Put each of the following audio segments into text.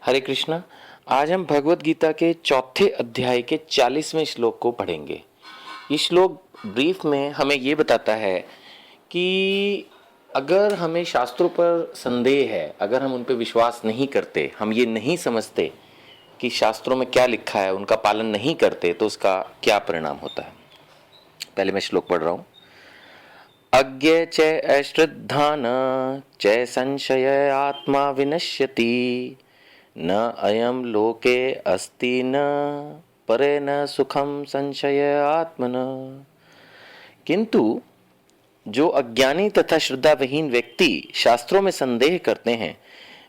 हरे कृष्णा। आज हम भगवत गीता के चौथे अध्याय के 40वें श्लोक को पढ़ेंगे। ये श्लोक ब्रीफ में हमें ये बताता है कि अगर हमें शास्त्रों पर संदेह है, अगर हम उन पर विश्वास नहीं करते, हम ये नहीं समझते कि शास्त्रों में क्या लिखा है, उनका पालन नहीं करते, तो उसका क्या परिणाम होता है। पहले मैं श्लोक पढ़ रहा हूँ। अज्ञ च अश्रद्धान च संशय आत्मा विनश्यति न अयम लोके अस्ति न परे न सुखम संशय आत्मन। किंतु जो अज्ञानी तथा श्रद्धाविहीन व्यक्ति शास्त्रों में संदेह करते हैं,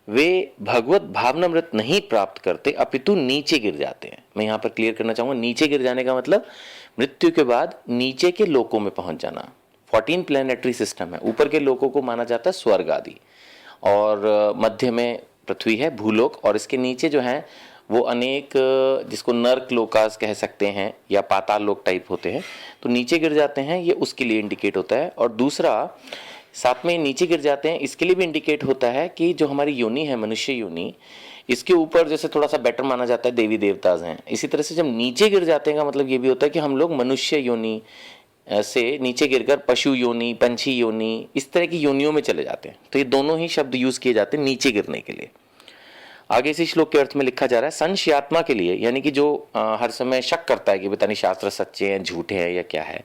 वे भगवत भावनामृत नहीं प्राप्त करते, अपितु नीचे गिर जाते हैं। मैं यहाँ पर क्लियर करना चाहूँगा, नीचे गिर जाने का मतलब मृत्यु के बाद नीचे के लोकों में पहुंच जाना। 14 प्लैनेटरी सिस्टम है, ऊपर के लोकों को माना जाता है स्वर्ग आदि, और मध्य में पृथ्वी है, भूलोक, और इसके नीचे जो है वो अनेक, जिसको नर्क लोकास कह सकते हैं या पाताल लोक टाइप होते हैं, तो नीचे गिर जाते हैं, ये उसके लिए इंडिकेट होता है। और दूसरा, साथ में नीचे गिर जाते हैं इसके लिए भी इंडिकेट होता है कि जो हमारी योनि है, मनुष्य योनि, इसके ऊपर जैसे थोड़ा सा बेटर माना जाता है देवी देवताज हैं, इसी तरह से जब नीचे गिर जाते हैं का मतलब ये भी होता है कि हम लोग मनुष्य योनि से नीचे गिरकर पशु योनि, पंछी योनि, इस तरह की योनियों में चले जाते हैं। तो ये दोनों ही शब्द यूज किए जाते हैं नीचे गिरने के लिए। आगे इसी श्लोक के अर्थ में लिखा जा रहा है, संशयात्मा के लिए, यानी कि जो हर समय शक करता है कि पता नहीं शास्त्र सच्चे हैं, झूठे हैं या क्या है,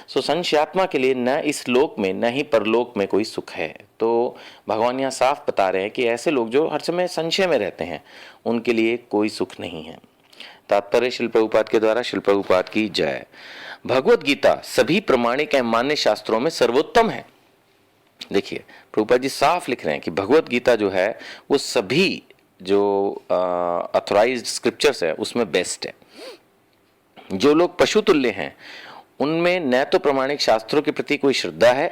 सो संशयात्मा के लिए न इस लोक में न ही परलोक में कोई सुख है। तो भगवान यहाँ साफ बता रहे हैं कि ऐसे लोग जो हर समय संशय में रहते हैं, उनके लिए कोई सुख नहीं है। तात्पर्य शिल प्रभुपाद के द्वारा। शिल प्रभुपाद की जय। भगवत गीता सभी प्रमाणिक एवं मान्य शास्त्रों में सर्वोत्तम है। देखिए प्रभुपाद जी साफ लिख रहे हैं कि भगवत गीता जो है वो सभी जो ऑथराइज्ड स्क्रिप्चर्स है उसमें बेस्ट है। जो लोग पशु तुल्य हैं उनमें न तो प्रमाणिक शास्त्रों के प्रति कोई श्रद्धा है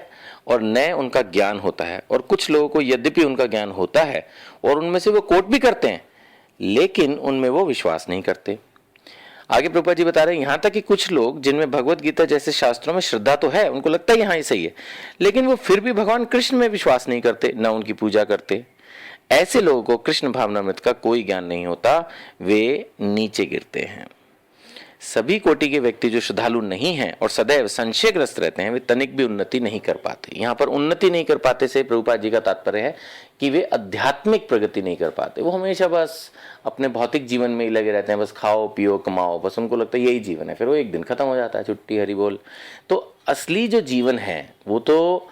और न उनका ज्ञान होता है, और कुछ लोगों को यद्यपि उनका ज्ञान होता है और उनमें से वो कोट भी करते हैं, लेकिन उनमें वो विश्वास नहीं करते। आगे प्रभुपाद जी बता रहे हैं, यहां तक कि कुछ लोग जिनमें भगवत गीता जैसे शास्त्रों में श्रद्धा तो है, उनको लगता है यहाँ ये सही है, लेकिन वो फिर भी भगवान कृष्ण में विश्वास नहीं करते, न उनकी पूजा करते। ऐसे लोगों को कृष्ण भावनामृत का कोई ज्ञान नहीं होता, वे नीचे गिरते हैं। सभी कोटि के व्यक्ति जो श्रद्धालु नहीं हैं और सदैव संशयग्रस्त रहते हैं, वे तनिक भी उन्नति नहीं कर पाते। यहाँ पर उन्नति नहीं कर पाते से प्रभुपाद जी का तात्पर्य है कि वे आध्यात्मिक प्रगति नहीं कर पाते। वो हमेशा बस अपने भौतिक जीवन में ही लगे रहते हैं, बस खाओ पियो कमाओ, बस उनको लगता है यही जीवन है, फिर वो एक दिन खत्म हो जाता है, छुट्टी हरी बोल। तो असली जो जीवन है वो तो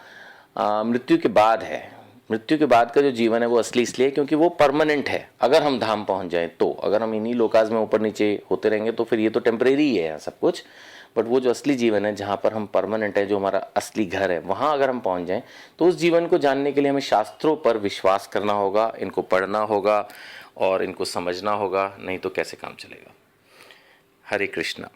मृत्यु के बाद है। मृत्यु के बाद का जो जीवन है वो असली इसलिए क्योंकि वो परमानेंट है। अगर हम धाम पहुंच जाएं तो, अगर हम इन्हीं लोकाज में ऊपर नीचे होते रहेंगे तो फिर ये तो टेम्परेरी ही है सब कुछ, बट वो जो असली जीवन है जहाँ पर हम परमानेंट है, जो हमारा असली घर है, वहाँ अगर हम पहुँच जाएं तो उस जीवन को जानने के लिए हमें शास्त्रों पर विश्वास करना होगा, इनको पढ़ना होगा और इनको समझना होगा, नहीं तो कैसे काम चलेगा। हरे कृष्णा।